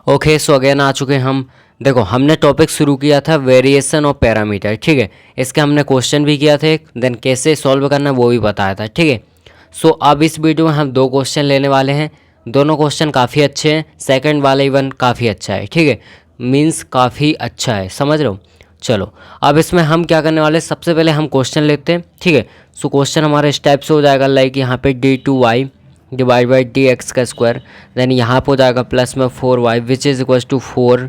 Okay, so again आ चुके हैं हम। देखो, हमने टॉपिक शुरू किया था वेरिएशन ऑफ पैरामीटर, ठीक है। इसके हमने क्वेश्चन भी किया थे, देन कैसे सॉल्व करना वो भी बताया था, ठीक है। सो अब इस वीडियो में हम दो क्वेश्चन लेने वाले हैं। दोनों क्वेश्चन काफ़ी अच्छे हैं, सेकंड वाला इवन काफ़ी अच्छा है, ठीक है। मीन्स काफ़ी अच्छा है, समझ रहे हो। चलो, अब इसमें हम क्या करने वाले हैं, सबसे पहले हम क्वेश्चन लेते हैं, ठीक है। सो क्वेश्चन हमारा इस टाइप से हो जाएगा, लाइक यहाँ पे d2y divide by D X का स्क्वायर, देन यहाँ पर हो जाएगा प्लस में 4y which is equals to 4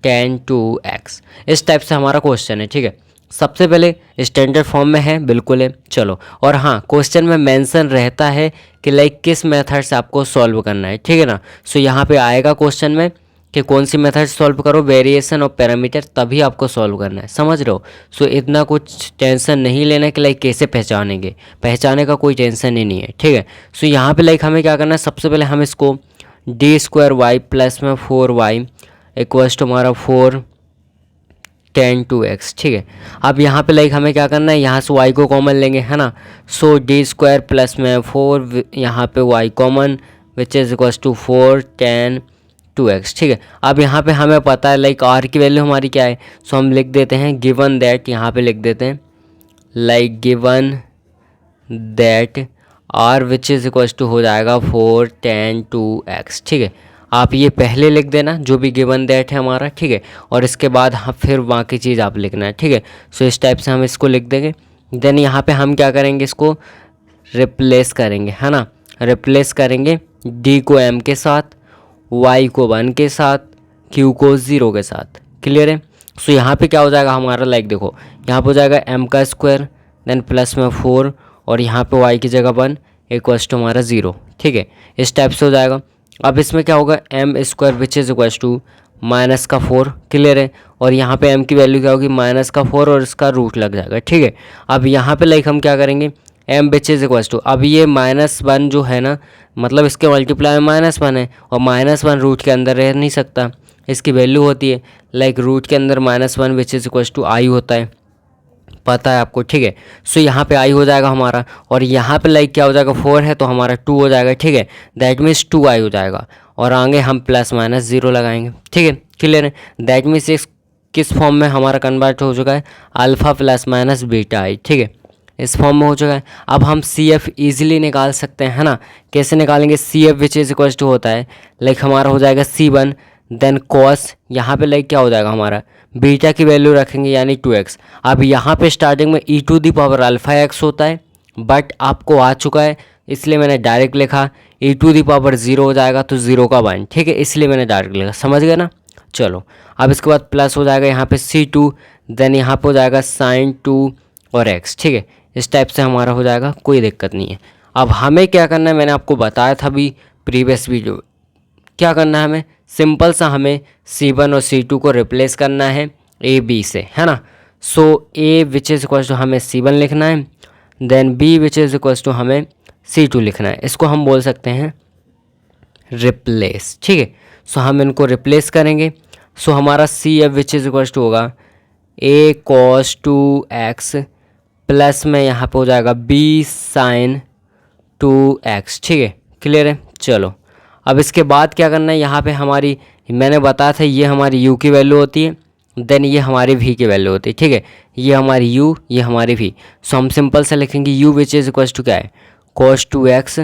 tan 2x। इस टाइप से हमारा क्वेश्चन है, ठीक है। सबसे पहले स्टैंडर्ड फॉर्म में है, बिल्कुल है। चलो, और हाँ, क्वेश्चन में मेंशन रहता है कि लाइक किस मेथड से आपको सॉल्व करना है, ठीक है ना। सो यहाँ पे आएगा क्वेश्चन में कि कौन सी मेथड सॉल्व करो, वेरिएशन ऑफ पैरामीटर, तभी आपको सॉल्व करना है, समझ रहे हो। सो इतना कुछ टेंशन नहीं लेना कि लाइक कैसे पहचानेंगे, पहचाने का कोई टेंशन ही नहीं है, ठीक है। सो यहाँ पे लाइक हमें क्या करना है, सबसे पहले हम इसको d² प्लस में 4y इक्वल्स टू हमारा 4 tan 2x, ठीक है। अब यहाँ पे लाइक हमें क्या करना है, यहाँ से y को कॉमन लेंगे, है ना। सो d² प्लस में 4 यहाँ पे y common which is equals to 4 tan 2x, ठीक है। अब यहाँ पे हमें पता है लाइक r की वैल्यू हमारी क्या है, सो हम लिख देते हैं गिवन दैट, यहाँ पे लिख देते हैं like given that r which is equals to हो जाएगा 4 tan 2x, ठीक है। आप ये पहले लिख देना जो भी गिवन दैट है हमारा, ठीक है। और इसके बाद हम फिर बाकी चीज़ आप लिखना है, ठीक है। सो इस टाइप से हम इसको लिख देंगे। देन यहाँ पे हम क्या करेंगे, इसको रिप्लेस करेंगे, है ना। रिप्लेस करेंगे d को m के साथ, y को 1 के साथ, q को 0 के साथ, क्लियर है। सो यहाँ पे क्या हो जाएगा हमारा, लाइक देखो, यहाँ पे हो जाएगा m का स्क्वायर, देन प्लस में 4 और यहाँ पे y की जगह 1 इक्वल्स टू हमारा 0, ठीक है। इस टाइप से हो जाएगा। अब इसमें क्या होगा, m² which is equals to minus का 4, क्लियर है। और यहाँ पे m की वैल्यू क्या होगी, माइनस का 4 और इसका रूट लग जाएगा, ठीक है। अब यहाँ पे लाइक हम क्या करेंगे, m which is equals to, अब ये -1 जो है ना, मतलब इसके मल्टीप्लाई में -1 है और -1 रूट के अंदर रह नहीं सकता, इसकी वैल्यू होती है लाइक रूट के अंदर -1 which is equals to i होता है, पता है आपको, ठीक है। सो यहाँ पे i हो जाएगा हमारा, और यहाँ पे लाइक क्या हो जाएगा, 4 है तो हमारा 2 हो जाएगा, ठीक है। दैट मीन्स 2i हो जाएगा, और आगे हम +-0 लगाएंगे, ठीक है, क्लियर है। दैट मीन्स इस किस फॉर्म में हमारा कन्वर्ट हो चुका है, अल्फ़ा + बीटा i, ठीक है, इस फॉर्म में हो चुका है। अब हम CF ईजिली निकाल सकते हैं, है ना। कैसे निकालेंगे, CF which is equals to होता है लाइक हमारा हो जाएगा C1, देन कॉस, यहाँ पे लाइक क्या हो जाएगा हमारा, बीटा की वैल्यू रखेंगे यानी 2x। अब यहाँ पे स्टार्टिंग में e⁴ होता है, बट आपको आ चुका है इसलिए मैंने डायरेक्ट लिखा, e⁴ हो जाएगा तो 0 का 1, ठीक है, इसलिए मैंने डायरेक्ट लिखा, समझ गए ना। चलो, अब इसके बाद प्लस हो जाएगा यहाँ पे C2, देन यहाँ पे हो जाएगा sin 2 और x, ठीक है। इस टाइप से हमारा हो जाएगा, कोई दिक्कत नहीं है। अब हमें क्या करना है, मैंने आपको बताया था अभी प्रीवियस वीडियो, क्या करना है हमें, सिंपल सा हमें C1 और C2 को रिप्लेस करना है A B से, है ना। So A which is equals to हमें C1 लिखना है, then B which is equals to हमें C2 लिखना है। इसको हम बोल सकते हैं रिप्लेस, ठीक है। सो हम इनको रिप्लेस करेंगे। सो हमारा CF which is equals to होगा A cos 2x प्लस में यहाँ पे हो जाएगा B sin 2x, ठीक है, क्लियर है। चलो, अब इसके बाद क्या करना है, यहाँ पे हमारी, मैंने बताया था ये हमारी u की वैल्यू होती है, देन ये हमारी v की वैल्यू होती है, ठीक है। ये हमारी u, ये हमारी v। सो हम सिंपल से लिखेंगे u which is equals to क्या है, cos 2x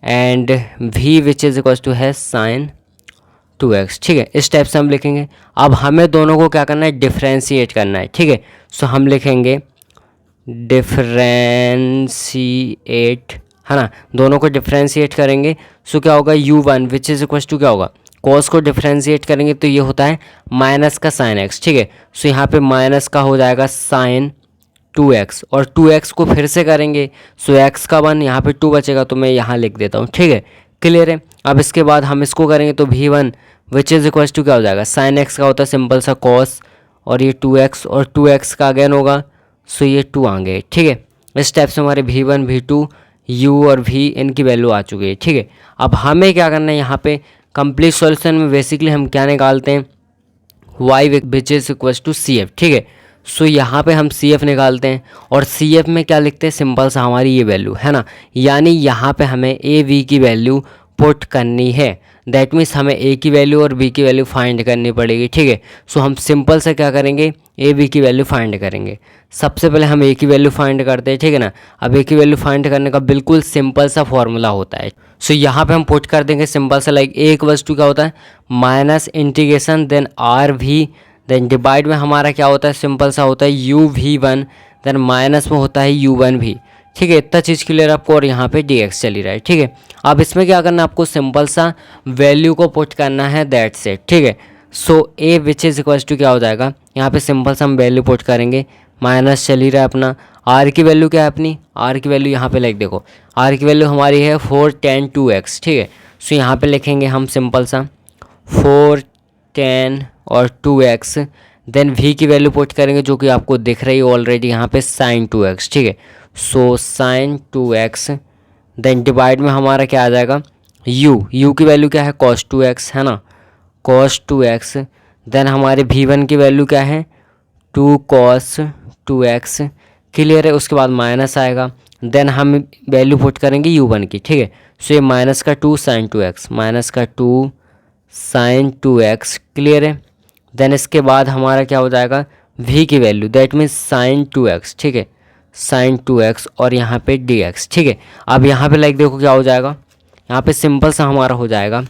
and v which is equals to है sin 2x, ठीक है। इस टाइप से हम लिखेंगे। अब हमें दोनों को क्या करना है, डिफ्रेंशिएट करना है, ठीक है। सो हम लिखेंगे डिफ्रेंशिएट, है ना, दोनों को डिफ्रेंशिएट करेंगे। सो क्या होगा, u1 which is equals to क्या होगा, कॉस को डिफ्रेंशिएट करेंगे तो ये होता है माइनस का sin x, ठीक है। सो यहाँ पे माइनस का हो जाएगा sin 2x, और 2x को फिर से करेंगे, सो x का 1 यहाँ पे 2 बचेगा तो मैं यहाँ लिख देता हूँ, ठीक है, क्लियर है। अब इसके बाद हम इसको करेंगे तो v1 which is equals to क्या हो जाएगा, sin x का होता है सिंपल सा cos, और ये 2x और 2x का अगेन होगा, सो ये 2 आ गए, ठीक है। इस टाइप से हमारे v1 v2 u और v इनकी वैल्यू आ चुकी है, ठीक है। अब हमें क्या करना है, यहाँ पे कंप्लीट सॉल्यूशन में बेसिकली हम क्या निकालते हैं, y which is equals to CF, ठीक है। सो यहाँ पे हम CF निकालते हैं, और CF में क्या लिखते हैं, सिंपल सा हमारी ये वैल्यू, है ना। यानी यहाँ पे हमें AV की वैल्यू पुट करनी है, दैट मीन्स हमें ए की वैल्यू और बी की वैल्यू फाइंड करनी पड़ेगी, ठीक है। सो हम सिंपल से क्या करेंगे, ए बी की वैल्यू फाइंड करेंगे। सबसे पहले हम ए की वैल्यू फाइंड करते हैं, ठीक है ना। अब ए की वैल्यू फाइंड करने का बिल्कुल सिंपल सा फॉर्मूला होता है। सो यहाँ पे हम पुट कर देंगे सिंपल सा, लाइक ए इक्वल्स टू क्या होता है, minus integration then R V, then divide में हमारा क्या होता है, सिंपल सा होता है U V one, then minus में होता है यू वन भी, ठीक है। इतना चीज़ क्लियर आपको, और यहाँ पे डी एक्स चली रहा है, ठीक है। अब इसमें क्या करना है, आपको सिंपल सा वैल्यू को पुट करना है, दैट से, ठीक है। So a which is equals to क्या हो जाएगा, यहाँ पे सिंपल सा हम वैल्यू पुट करेंगे, माइनस चल ही रहा है अपना। आर की वैल्यू क्या है अपनी, आर की वैल्यू यहाँ पे लाइक देखो, आर की वैल्यू हमारी है 4 10 2x, ठीक है। सो यहाँ पे लिखेंगे हम सिंपल सा 4 10 और 2x, देन वी की वैल्यू पुट करेंगे जो कि आपको दिख रही है ऑलरेडी यहाँ पे sin 2x, ठीक है। सो sin 2x, देन डिवाइड में हमारा क्या आ जाएगा, u की वैल्यू क्या है cos 2x, है ना, cos 2x, देन हमारे v1 की वैल्यू क्या है 2 cos 2x, क्लियर है। उसके बाद माइनस आएगा, देन हम वैल्यू पुट करेंगे u1 की, ठीक है। सो ये माइनस का 2 sin 2x, माइनस का 2 sin 2x, क्लियर है। देन इसके बाद हमारा क्या हो जाएगा, v की value that means sin 2x, ठीक है, sin 2x, और यहाँ पे dx, ठीक है। अब यहाँ पे लाइक देखो क्या हो जाएगा, यहाँ पे सिंपल सा हमारा हो जाएगा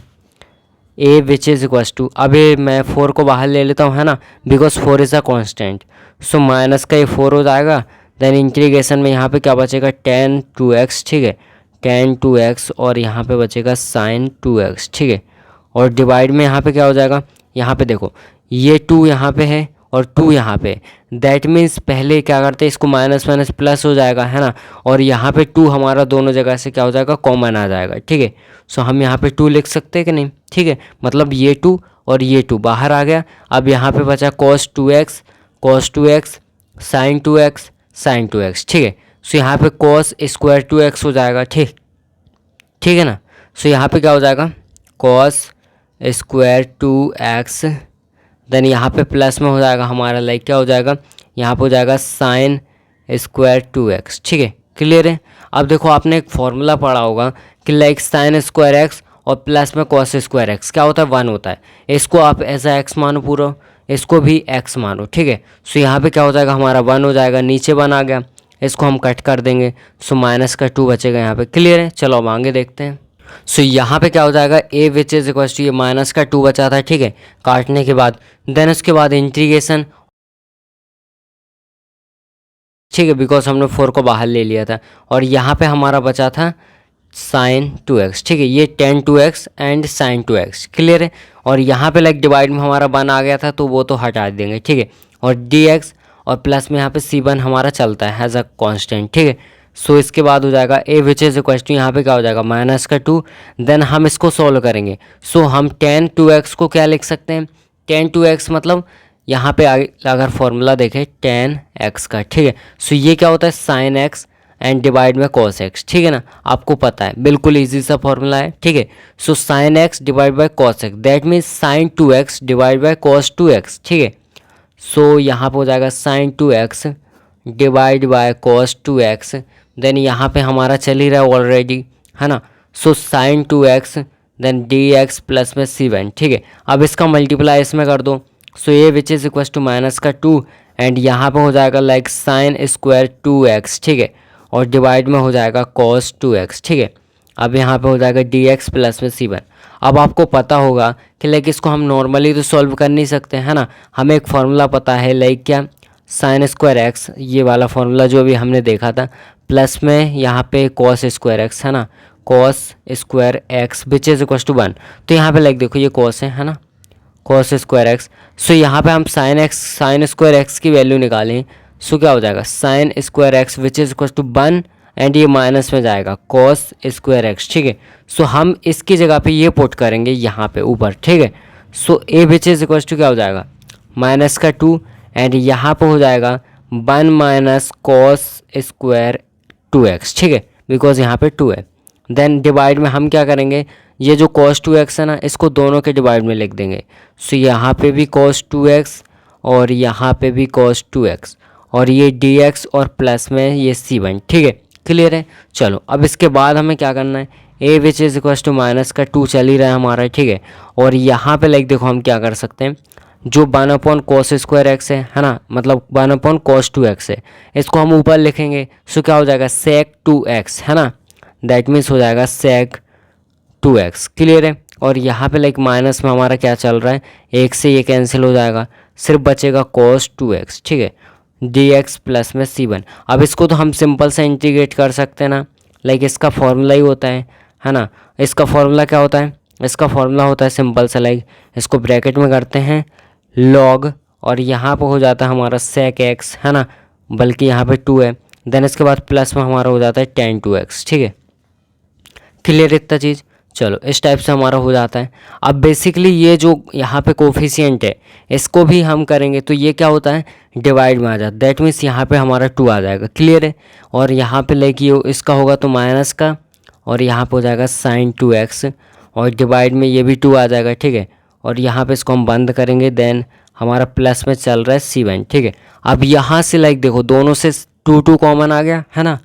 ए विच इज़ इक्वल्स टू, अभी मैं 4 को बाहर ले लेता हूँ, है ना, because 4 is a constant. So minus का ये 4 हो जाएगा, देन इंटीग्रेशन में यहाँ पे क्या बचेगा tan 2x, ठीक है, tan 2x, और यहाँ पे बचेगा sin 2x, ठीक है। और डिवाइड में यहाँ पे क्या हो जाएगा, यहाँ पे देखो ये 2 यहाँ पे है और 2 यहाँ पे, दैट मीन्स पहले क्या करते हैं, इसको माइनस माइनस प्लस हो जाएगा, है ना, और यहाँ पे 2 हमारा दोनों जगह से क्या हो जाएगा, कॉमन आ जाएगा, ठीक है। सो हम यहाँ पे 2 लिख सकते हैं कि नहीं, ठीक है, मतलब ये 2 और ये 2 बाहर आ गया। अब यहाँ पे बचा cos 2x sin 2x sin 2x, ठीक है। सो यहाँ पे cos स्क्वायर 2x हो जाएगा, ठीक ठीक है ना। सो यहाँ पे क्या हो जाएगा, cos स्क्वायर 2x, देन यहाँ पे प्लस में हो जाएगा हमारा, लाइक क्या हो जाएगा, यहाँ पे हो जाएगा sin स्क्वायर 2x, ठीक है, क्लियर है। अब देखो आपने एक फॉर्मूला पढ़ा होगा कि लाइक sin स्क्वायर एक्स और प्लस में cos स्क्वायर एक्स क्या होता है, 1 होता है। इसको आप ऐसा x मानो पूरा, इसको भी x मानो, ठीक है। सो यहाँ पे क्या हो जाएगा, हमारा 1 हो जाएगा, नीचे 1 आ गया, इसको हम कट कर देंगे, सो माइनस का 2 बचेगा यहाँ पे, क्लियर है। चलो अब आगे देखते हैं। सो यहाँ पे क्या हो जाएगा, ए विच इज इक्वल टू, ये माइनस का 2 बचा था, ठीक है, काटने के बाद, देन उसके बाद इंटीग्रेशन, ठीक है, बिकॉज हमने 4 को बाहर ले लिया था, और यहाँ पे हमारा बचा था sin 2x, ठीक है, ये tan 2x and sin 2x, clear है। और यहाँ पे लाइक डिवाइड में हमारा 1 आ गया था तो वो तो हटा देंगे, ठीक है। और dx और प्लस में यहाँ पे c1 हमारा चलता है एज अ कांस्टेंट, ठीक है। सो इसके बाद हो जाएगा ए विच इज इक्वल टू, यहाँ पे क्या हो जाएगा, माइनस का 2, देन हम इसको सॉल्व करेंगे। सो हम tan 2x को क्या लिख सकते हैं, tan 2x मतलब यहाँ पे अगर फॉर्मूला देखें tan x का, ठीक है। सो ये क्या होता है, sin x एंड डिवाइड में cos x, ठीक है ना, आपको पता है, बिल्कुल इजी सा फॉर्मूला है, ठीक है। सो sin x divide by cos x, that means sin 2x divide by cos 2x, ठीक है। सो यहाँ पे हो जाएगा sin 2x divide by cos 2x, then यहाँ पे हमारा चल ही रहा है ऑलरेडी, है ना। So sin 2x then dx plus में c1, ठीक है। अब इसका मल्टीप्लाई इसमें कर दो, सो ये which is equal to minus का 2 एंड यहाँ पे हो जाएगा लाइक sin स्क्वायर 2x, ठीक है, और डिवाइड में हो जाएगा cos 2x, ठीक है। अब यहाँ पे हो जाएगा dx प्लस में c1। अब आपको पता होगा कि लाइक इसको हम नॉर्मली तो सॉल्व कर नहीं सकते, है ना, हमें एक फार्मूला पता है, लाइक क्या, sin स्क्वायर एक्स, ये वाला फार्मूला जो अभी हमने देखा था, प्लस में यहाँ पे cos स्क्वायर एक्स, है ना, cos square X which is equal to 1। तो यहाँ पे लाइक देखो ये cos है ना, cos स्क्वायर एक्स। सो यहाँ पे हम sin स्क्वायर एक्स की वैल्यू निकालें, सो क्या हो जाएगा, sin square X which is equal to 1 and ये माइनस में जाएगा cos स्क्वायर एक्स, ठीक है। सो हम इसकी जगह पे ये पुट करेंगे यहाँ पे ऊपर, ठीक है। So a which is equal to क्या हो जाएगा, माइनस का 2 एंड यहाँ पे हो जाएगा 1 माइनस cos स्क्वायर 2x, ठीक है, बिकॉज यहाँ पे 2 है। देन डिवाइड में हम क्या करेंगे, ये जो cos 2x है ना, इसको दोनों के डिवाइड में लिख देंगे। सो यहाँ पे भी cos 2x और यहाँ पे भी cos 2x, और ये dx और प्लस में ये c1, ठीक है, क्लियर है। चलो अब इसके बाद हमें क्या करना है, a which is equal to minus का 2 चल ही रहा है हमारा, ठीक है। और यहाँ पे लाइक देखो हम क्या कर सकते हैं, जो 1/cos² है ना, मतलब 1/cos 2x है, इसको हम ऊपर लिखेंगे। सो क्या हो जाएगा sec 2x, है ना, दैट मीन्स हो जाएगा sec 2x। क्लियर है। और यहाँ पे लाइक माइनस में हमारा क्या चल रहा है, एक से ये कैंसिल हो जाएगा, सिर्फ बचेगा cos 2x, ठीक है, dx प्लस में c1। अब इसको तो हम सिंपल से इंटीग्रेट कर सकते हैं ना, लाइक इसका फॉर्मूला ही होता है ना। इसका फॉर्मूला क्या होता है, इसका फॉर्मूला होता है सिंपल सा, लाइक इसको ब्रैकेट में करते हैं log, और यहाँ पे हो जाता है हमारा sec x, है ना, बल्कि यहाँ पे 2 है, देन इसके बाद प्लस में हमारा हो जाता है tan 2x, ठीक है। क्लियर इतना चीज़। चलो इस टाइप से हमारा हो जाता है। अब बेसिकली ये जो यहाँ पे कोफिशिएंट है, इसको भी हम करेंगे तो ये क्या होता है, डिवाइड में आ जाता है, दैट मीन्स यहाँ पे हमारा 2 आ जाएगा। क्लियर है। और यहाँ पे लाइक ये इसका होगा तो माइनस का, और यहाँ पे हो जाएगा sin 2x, और डिवाइड में ये भी 2 आ जाएगा, ठीक है। और यहाँ पे इसको हम बंद करेंगे, देन हमारा प्लस में चल रहा है c1, ठीक है। अब यहाँ से लाइक देखो दोनों से 2 कॉमन आ गया, है ना,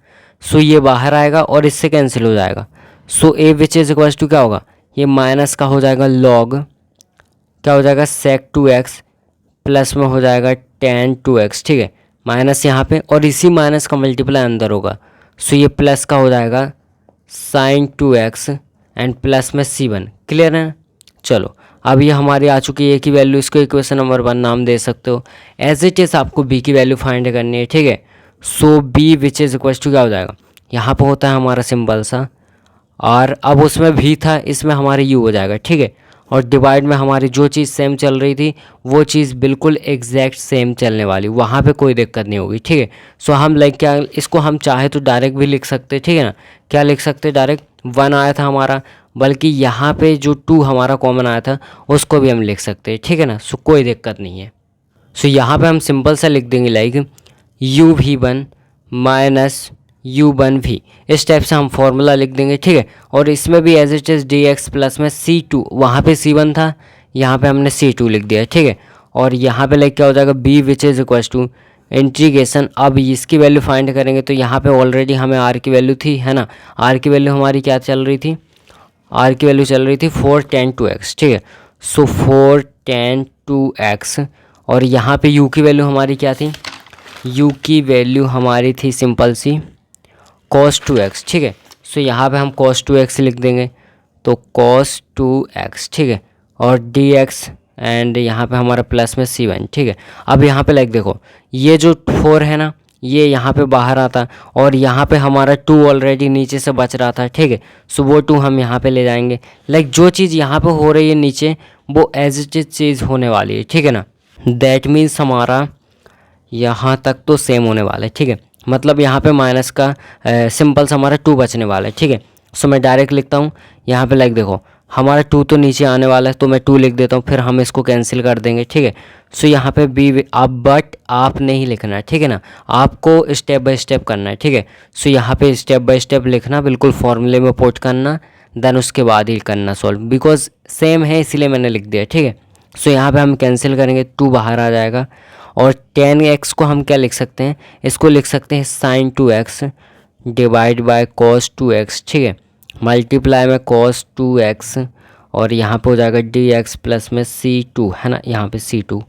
सो ये बाहर आएगा और इससे कैंसिल हो जाएगा। सो a which is equal to क्या होगा, ये माइनस का हो जाएगा log, क्या हो जाएगा sec 2x, प्लस में हो जाएगा tan 2x, ठीक है, माइनस यहाँ पे, और इसी माइनस का मल्टीप्लाई अंदर होगा। सो ये प्लस का हो जाएगा sin 2x एंड प्लस में c1। क्लियर है। चलो अब ये हमारी आ चुकी है ए की वैल्यू, इसको इक्वेशन नंबर 1 नाम दे सकते हो। एज इट इज़ आपको बी की वैल्यू फाइंड करनी है, ठीक है। So b which is equal to क्या हो जाएगा, यहाँ पे होता है हमारा सिंपल सा, और अब उसमें भी था, इसमें हमारे यू हो जाएगा, ठीक है। और डिवाइड में हमारी जो चीज़ सेम चल रही थी वो चीज़ बिल्कुल एग्जैक्ट सेम चलने वाली, वहाँ पे कोई दिक्कत नहीं होगी, ठीक है। सो हम लाइक क्या, इसको हम चाहे तो डायरेक्ट भी लिख सकते, ठीक है ना। क्या लिख सकते, डायरेक्ट 1 आया था हमारा, बल्कि यहाँ पे जो 2 हमारा कॉमन आया था उसको भी हम लिख सकते हैं, ठीक है ना। सो कोई दिक्कत नहीं है। सो यहाँ पे हम सिंपल सा लिख देंगे लाइक u(1 माइनस u(1v), इस टाइप से हम फॉर्मूला लिख देंगे, ठीक है। और इसमें भी as it is dx plus में c2, वहाँ पे c1 था, यहाँ पे हमने c2 लिख दिया, ठीक है। और यहाँ पे लाइक क्या हो जाएगा b which is equal to integration, अब इसकी वैल्यू फाइंड करेंगे तो यहाँ पे ऑलरेडी हमें r की वैल्यू थी, है ना। r की वैल्यू हमारी क्या चल रही थी, r की वैल्यू चल रही थी 4 tan 2x, ठीक है। सो 4 tan 2x, और यहाँ पे u की वैल्यू हमारी क्या थी, u की वैल्यू हमारी थी सिंपल सी cos 2x, ठीक है। सो यहाँ पे हम cos 2x लिख देंगे, तो cos 2x, ठीक है, और dx एंड यहाँ पे हमारा प्लस में c1, ठीक है। अब यहाँ पे लाइक देखो ये जो 4 है ना, ये यहाँ पे बाहर आता, और यहाँ पे हमारा 2 ऑलरेडी नीचे से बच रहा था, ठीक है। सो वो 2 हम यहाँ पे ले जाएंगे, लाइक जो चीज़ यहाँ पे हो रही है नीचे वो एज इट इज चीज़ होने वाली है, ठीक है ना। दैट मीन्स हमारा यहाँ तक तो सेम होने वाला है, ठीक है। मतलब यहाँ पे माइनस का सिंपल सा हमारा 2 बचने वाला है, ठीक है। सो मैं डायरेक्ट लिखता हूँ यहाँ पे, लाइक देखो हमारा 2 तो नीचे आने वाला है, तो मैं 2 लिख देता हूँ, फिर हम इसको कैंसिल कर देंगे, ठीक है। सो यहाँ पे बी आप, बट आप नहीं लिखना है, ठीक है ना, आपको स्टेप बाय स्टेप करना है, ठीक है। सो यहाँ पे स्टेप बाय स्टेप लिखना, बिल्कुल फॉर्मूले में पुट करना, देन उसके बाद ही करना सॉल्व, बिकॉज सेम है इसीलिए मैंने लिख दिया, ठीक है। सो यहाँ पे हम कैंसिल करेंगे, 2 बाहर आ जाएगा, और tan x को हम क्या लिख सकते हैं, इसको लिख सकते हैं sin 2x divide by cos 2x, ठीक है, मल्टीप्लाई में cos 2x, और यहाँ पे हो जाएगा dx प्लस में c2, है ना, यहाँ पे c2,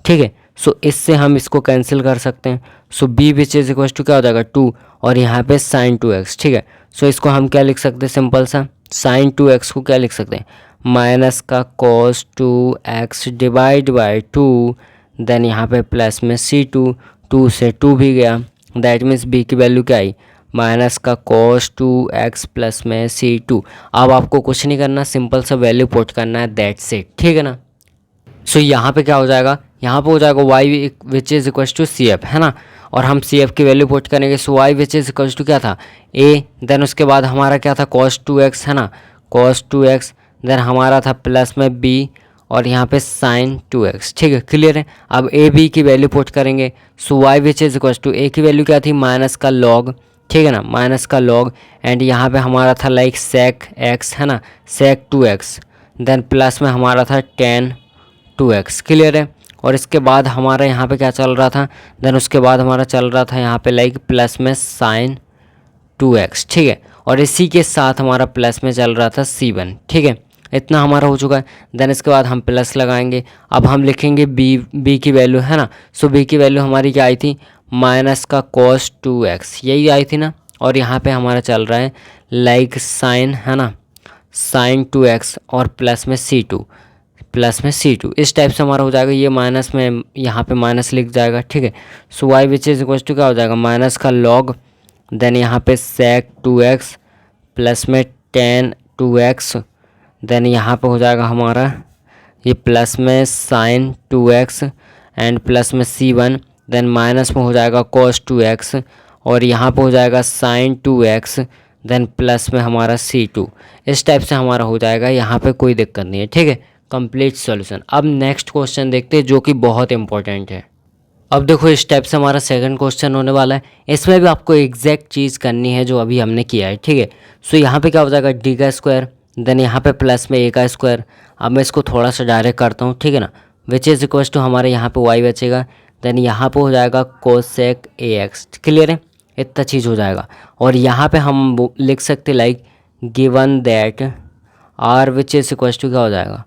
ठीक है। सो इससे हम इसको कैंसिल कर सकते हैं। So b which is equal to क्या हो जाएगा 2, और यहाँ पे sin 2x, ठीक है। सो इसको हम क्या लिख सकते हैं, सिंपल सा sin 2x को क्या लिख सकते हैं, माइनस का cos 2x divide bye 2, then यहाँ पे प्लस में c2, 2 से 2 भी गया, दैट मीन्स b की वैल्यू क्या आई, माइनस का cos 2x प्लस में c2। अब आपको कुछ नहीं करना, सिंपल सा वैल्यू पुट करना है, दैट्स इट, ठीक है ना। सो यहाँ पे क्या हो जाएगा, यहाँ पे हो जाएगा y which is equal to CF, है ना, और हम CF की वैल्यू पुट करेंगे। So y which is equal to क्या था a, देन उसके बाद हमारा क्या था cos 2x, है ना, cos 2x, देन हमारा था प्लस में b, और यहाँ पे sin 2x, ठीक है। क्लियर है। अब a b की वैल्यू पुट करेंगे। So y which is equal to a की वैल्यू क्या थी, माइनस का log, ठीक है ना, माइनस का log, एंड यहाँ पे हमारा था लाइक sec x, है ना, sec 2x, देन प्लस में हमारा था tan 2x। क्लियर है। और इसके बाद हमारा यहाँ पे क्या चल रहा था, देन उसके बाद हमारा चल रहा था यहाँ पे लाइक प्लस में sin 2x, ठीक है। और इसी के साथ हमारा प्लस में चल रहा था C1, ठीक है। इतना हमारा हो चुका है। देन इसके बाद हम प्लस लगाएंगे। अब हम लिखेंगे बी की वैल्यू, है ना। सो बी की वैल्यू हमारी क्या आई थी, माइनस का cos 2x, यही आई थी ना। और यहाँ पे हमारा चल रहा है लाइक साइन, है ना, साइन 2x और प्लस में C2, प्लस में C2, इस टाइप से हमारा हो जाएगा। ये माइनस में यहाँ पे माइनस लिख जाएगा, ठीक है। So y which is equal to क्या हो जाएगा, माइनस का log, देन यहाँ पे sec 2x प्लस में tan 2x, देन यहाँ पे हो जाएगा हमारा ये प्लस में साइन 2x एंड प्लस में C1, देन माइनस में हो जाएगा cos 2x और यहाँ पे हो जाएगा साइन 2x, देन प्लस में हमारा C2। इस टाइप से हमारा हो जाएगा, यहाँ पे कोई दिक्कत नहीं है, ठीक है। Complete solution. अब नेक्स्ट क्वेश्चन देखते हैं जो कि बहुत इंपॉर्टेंट है। अब देखो इस टाइप से हमारा सेकंड क्वेश्चन होने वाला है। इसमें भी आपको एग्जैक्ट चीज़ करनी है जो अभी हमने किया है, ठीक है। सो यहाँ पे क्या हो जाएगा, डी का स्क्वायर, देन यहाँ पे प्लस में ए का स्क्वायर। अब मैं इसको थोड़ा सा डायरेक्ट करता हूँ, ठीक है ना। विच इज़ इक्वल टू हमारे यहाँ पे वाई बचेगा, देन यहाँ पे हो जाएगा कोसेक ए एक्स। क्लियर है, इतना चीज़ हो जाएगा। और यहाँ पे हम लिख सकते like given that R which is equal to क्या हो जाएगा,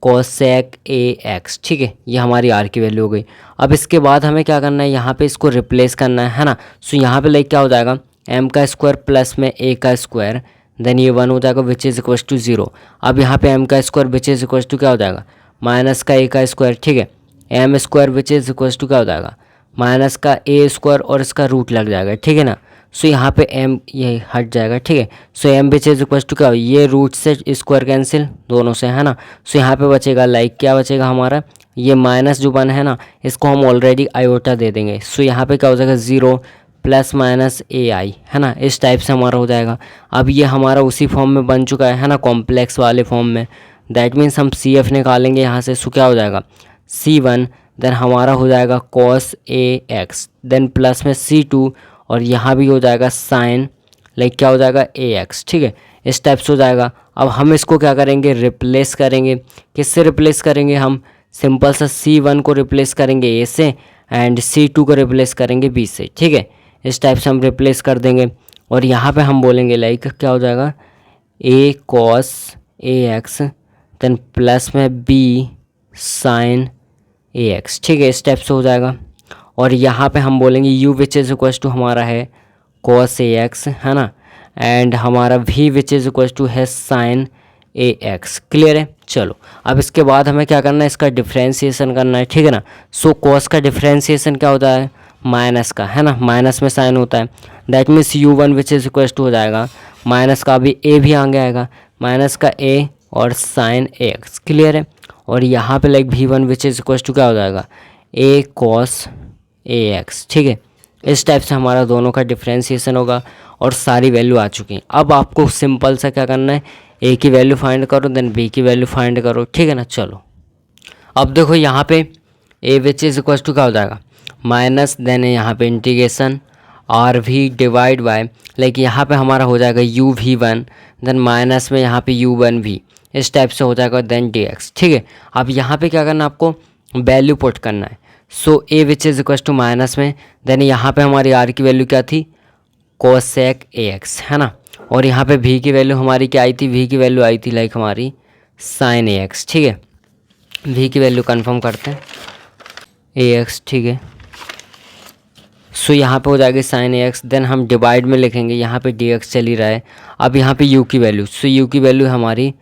कोसेक ए एक्स, ठीक है। ये हमारी आर की वैल्यू हो गई। अब इसके बाद हमें क्या करना है, यहाँ पे इसको रिप्लेस करना है ना। सो यहाँ पे लाइक क्या हो जाएगा, एम का स्क्वायर प्लस में ए का स्क्वायर, देन ये 1 हो जाएगा विच इज़ इक्वल टू 0। अब यहाँ पे एम का square which is equal to क्या हो जाएगा, माइनस का ए का स्क्वायर, ठीक है। M square which is equal to क्या हो जाएगा, माइनस का ए स्क्वायर और इसका रूट लग जाएगा, ठीक है ना। सो यहाँ पे एम ये हट जाएगा, ठीक है। So m which is equal to क्या, ये रूट से स्क्वायर कैंसिल दोनों से, है ना। सो यहाँ पे बचेगा लाइक क्या बचेगा हमारा, ये माइनस जो 1 है ना, इसको हम ऑलरेडी आयोटा दे देंगे। सो यहाँ पे क्या हो जाएगा, 0 प्लस माइनस ए आई, है ना। इस टाइप से हमारा हो जाएगा। अब ये हमारा उसी फॉर्म में बन चुका है ना, कॉम्प्लेक्स वाले फॉर्म में। दैट मीन्स हम सी एफ निकालेंगे यहाँ से। सो क्या हो जाएगा, C1, देन हमारा हो जाएगा cos ए एक्स, देन प्लस में C2 और यहाँ भी हो जाएगा साइन लाइक क्या हो जाएगा ए एक्स, ठीक है। इस टाइप से हो जाएगा। अब हम इसको क्या करेंगे, रिप्लेस करेंगे। किससे रिप्लेस करेंगे, हम सिंपल सा C1 को रिप्लेस करेंगे ए से एंड C2 को रिप्लेस करेंगे बी से, ठीक है। इस टाइप से हम रिप्लेस कर देंगे और यहाँ पे हम बोलेंगे लाइक क्या हो जाएगा, ए cos a x then plus में बी साइन ए एक्स, ठीक है। इस टाइप से हो जाएगा। और यहाँ पे हम बोलेंगे u which is equal to हमारा है cos ए एक्स, है ना, एंड हमारा v which is equal to है sin ए एक्स। क्लियर है। चलो अब इसके बाद हमें क्या करना है, इसका डिफ्रेंशिएशन करना है, ठीक है ना। सो cos का डिफ्रेंशिएशन क्या होता है, माइनस का, है ना, माइनस में साइन होता है। That means u1 which is equal to हो जाएगा माइनस का, अभी a भी आगे आएगा, माइनस का a और sin ए एक्स। क्लियर है। और यहाँ पे like v1 which is equal to क्या हो जाएगा, a cos ए एक्स, ठीक है। इस टाइप से हमारा दोनों का डिफ्रेंशिएशन होगा और सारी वैल्यू आ चुकी हैं। अब आपको सिंपल सा क्या करना है, ए की वैल्यू फाइंड करो देन बी की वैल्यू फाइंड करो, ठीक है ना। चलो अब देखो यहाँ पे a which is equal to क्या हो जाएगा, माइनस, देन यहाँ पे integration are we divide by like यहाँ पे हमारा हो जाएगा यू वी 1, देन माइनस में यहाँ पे u1 भी, इस टाइप से हो जाएगा, देन डी एक्स, ठीक है। अब यहाँ पे क्या करना है, आपको वैल्यू पुट करना है। So a which is equal to minus में, देन यहाँ पे हमारी आर की वैल्यू क्या थी, कोसेक ए एक्स, है ना। और यहाँ पे भी की वैल्यू हमारी क्या आई थी, भी की वैल्यू आई थी लाइक हमारी साइन ए एक्स, ठीक है। भी की वैल्यू कंफर्म करते हैं, ए एक्स, ठीक है। सो यहाँ पे हो जाएगी साइन ए एक्स, देन हम डिवाइड में लिखेंगे, यहाँ पे डी एक्स चल ही रहा है। अब यहाँ पे यू की वैल्यू, सो यू की वैल्यू हमारी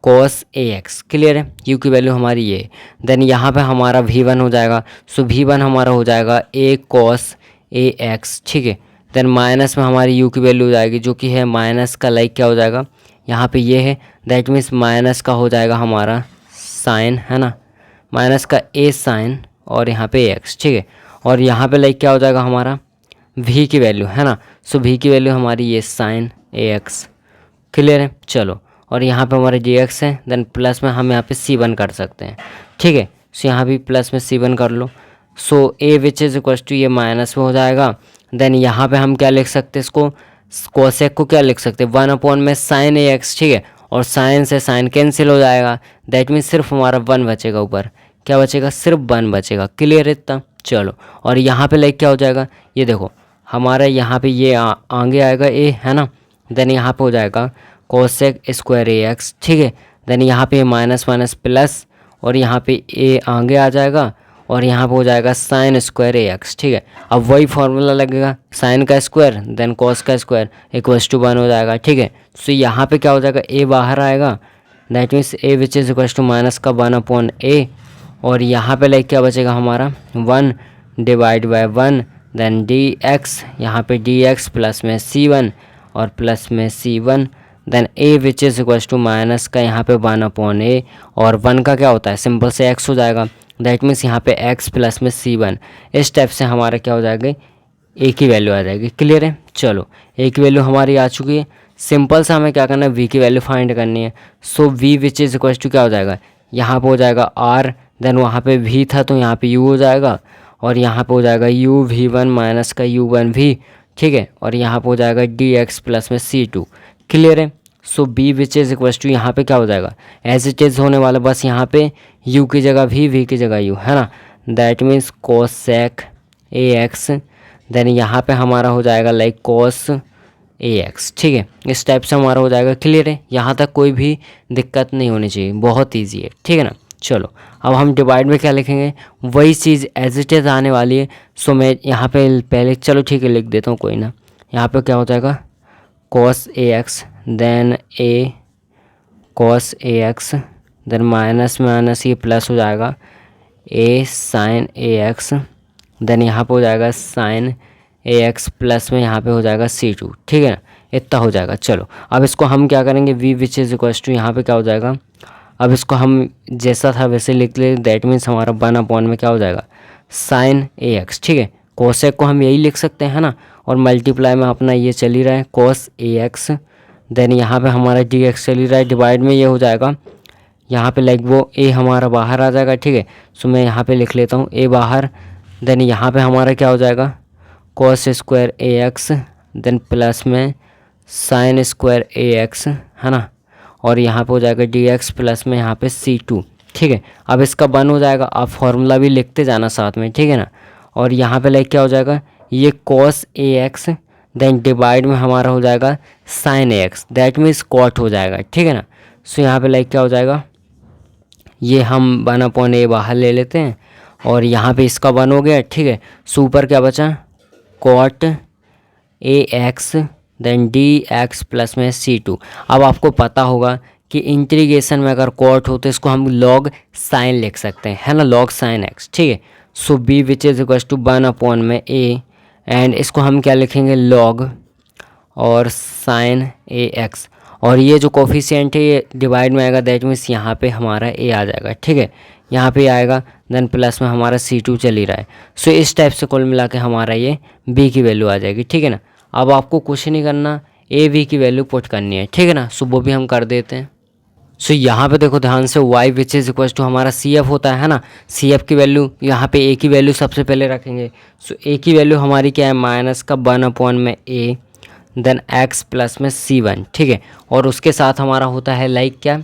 cos ए एक्स। क्लियर है, यू की वैल्यू हमारी ये। देन यहाँ पे हमारा v1 हो जाएगा, सो v1 हमारा हो जाएगा a cos ए एक्स, ठीक है। देन माइनस में हमारी u की वैल्यू हो जाएगी जो कि है माइनस का लाइक क्या हो जाएगा, यहाँ पे ये है, दैट मीन्स माइनस का हो जाएगा हमारा साइन, है ना, माइनस का a साइन और यहाँ पे एक्स, ठीक है। और यहाँ पे लाइक क्या हो जाएगा हमारा v की वैल्यू, है ना। सो v की वैल्यू हमारी ये साइन ए एक्स। क्लियर है। चलो और यहाँ पे हमारे डी एक्स है, देन प्लस में हम यहाँ पे C1 कर सकते हैं, ठीक है। सो यहाँ भी प्लस में C1 कर लो। सो a which is equal to ये माइनस में हो जाएगा। देन यहाँ पे हम क्या लिख सकते हैं, इसको कोसेक को क्या लिख सकते हैं, 1 में साइन ए एक्स, ठीक है। और साइन से साइन कैंसिल हो जाएगा, दैट मीन्स सिर्फ हमारा 1 बचेगा, ऊपर क्या बचेगा, सिर्फ 1 बचेगा। क्लियर है इतना। चलो और यहाँ पे लाइक क्या हो जाएगा, ये देखो हमारा यहाँ पे ये आगे आएगा ए, है ना, देन यहाँ पे हो जाएगा कोसेक स्क्वायर ए एक्स, ठीक है। देन यहाँ पे माइनस माइनस प्लस और यहाँ पे ए आगे आ जाएगा और यहाँ पे हो जाएगा साइन स्क्वायर ए एक्स, ठीक है। अब वही फॉर्मूला लगेगा, साइन का स्क्वायर देन कॉस का स्क्वायर इक्वल्स टू 1 हो जाएगा, ठीक है। सो यहाँ पे क्या हो जाएगा, ए बाहर आएगा, that means a which is equals to minus का 1/a और यहाँ पे लाइक क्या बचेगा हमारा 1 divide by 1 then d x, यहाँ पे डी एक्स प्लस में c1 और प्लस में c1 then a which is equals to minus का यहाँ पे 1/a और 1 का क्या होता है सिंपल से x हो जाएगा, दैट मीन्स यहाँ पे x प्लस में c1। इस स्टेप से हमारा क्या हो जाएगा, a की वैल्यू आ जाएगी। क्लियर है, चलो a की वैल्यू हमारी आ चुकी है। सिंपल से हमें क्या करना है, v की वैल्यू फाइंड करनी है। So v which is equals to क्या हो जाएगा, यहाँ पे हो जाएगा r देन वहाँ पे v था तो यहाँ पे u हो जाएगा और यहाँ पे हो जाएगा u v1 माइनस का u1v, ठीक है। और यहाँ पे हो जाएगा dx प्लस में c2। क्लियर है। So b which is equals to यहाँ पे क्या हो जाएगा, एज इट इज़ होने वाला, बस यहाँ पे u की जगह v की जगह u, है ना। That means cosec a x then यहाँ पे हमारा हो जाएगा लाइक कॉस ए एक्स, ठीक है। इस टाइप से हमारा हो जाएगा। क्लियर है, यहाँ तक कोई भी दिक्कत नहीं होनी चाहिए, बहुत ईजी है, ठीक है ना। चलो अब हम डिवाइड में क्या लिखेंगे, वही चीज़ एज इट इज़ आने वाली है। सो मैं यहाँ पे पहले चलो ठीक है लिख देता हूँ, कोई ना। यहाँ पे क्या हो जाएगा cos a x then A cos a x then minus minus ये प्लस हो जाएगा ए साइन ए एक्स देन यहाँ पे हो जाएगा साइन ए एक्स प्लस में यहाँ पे हो जाएगा c2, ठीक है ना। इतना हो जाएगा। चलो अब इसको हम क्या करेंगे, v which is equals to यहाँ पे क्या हो जाएगा, अब इसको हम जैसा था वैसे लिख ले, दैट मीन्स हमारा 1/, में क्या हो जाएगा साइन ए एक्स, ठीक है। कोसेक को हम यही लिख सकते हैं ना, और मल्टीप्लाई में अपना ये चल ही रहा है कॉस ए एक्स देन यहाँ पे हमारा डी एक्स चल ही रहा है, डिवाइड में ये हो जाएगा यहाँ पे लाइक वो a हमारा बाहर आ जाएगा, ठीक है। सो मैं यहाँ पे लिख लेता हूँ a बाहर देन यहाँ पे हमारा क्या हो जाएगा कॉस स्क्वायर ए एक्स देन प्लस में साइन स्क्वायर ए एक्स, है ना। और यहाँ पे हो जाएगा डी एक्स प्लस में यहाँ पे c2, ठीक है। अब इसका 1 हो जाएगा, आप फॉर्मूला भी लिखते जाना साथ में, ठीक है ना। और यहाँ पे लाइक क्या हो जाएगा, ये cos a x then divide में हमारा हो जाएगा sine a x, that means cot हो जाएगा, ठीक है ना। सो यहाँ पे लाइक क्या हो जाएगा, ये हम 1/a बाहर ले लेते हैं और यहाँ पे इसका 1 हो गया, ठीक है। सो ऊपर क्या बचा cot a x then d x plus में c2। अब आपको पता होगा कि इंटीग्रेशन में अगर कॉट हो तो इसको हम लॉग साइन लिख सकते हैं, है ना, लॉग साइन एक्स, ठीक है। So b which is equals to 1/a and इसको हम क्या लिखेंगे लॉग और साइन ए एक्स, और ये जो कोफिशिएंट है ये डिवाइड में आएगा, दैट मीन्स यहाँ पे हमारा a आ जाएगा, ठीक है। यहाँ पे आएगा देन प्लस में हमारा c2 चल ही रहा है। सो इस टाइप से कुल मिला के हमारा ये b की वैल्यू आ जाएगी, ठीक है ना। अब आपको कुछ नहीं करना, a v की वैल्यू पुट करनी है, ठीक है ना। सो वो भी हम कर देते हैं। सो यहाँ पे देखो ध्यान से y which is equals to हमारा CF होता है ना, CF की वैल्यू यहाँ पे a की वैल्यू सबसे पहले रखेंगे। सो a की वैल्यू हमारी क्या है माइनस का 1/a देन x प्लस में c1, ठीक है। और उसके साथ हमारा होता है लाइक क्या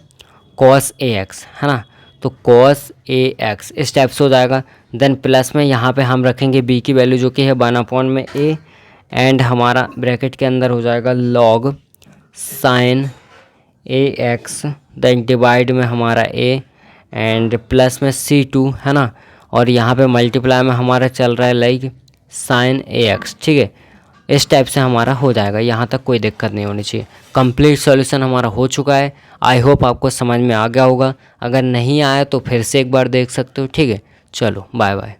cos ax, है ना। तो cos ax इस टाइप से हो जाएगा। देन प्लस में यहाँ पे हम रखेंगे b की वैल्यू जो कि है 1/a एंड हमारा ब्रैकेट के अंदर हो जाएगा log sine ax then divide में हमारा a एंड प्लस में c2, है ना। और यहाँ पे मल्टीप्लाई में हमारा चल रहा है लाइक साइन ax, ठीक है। इस टाइप से हमारा हो जाएगा, यहाँ तक कोई दिक्कत नहीं होनी चाहिए। कंप्लीट सॉल्यूशन हमारा हो चुका है। आई होप आपको समझ में आ गया होगा, अगर नहीं आया तो फिर से एक बार देख सकते हो, ठीक है। चलो बाय बाय।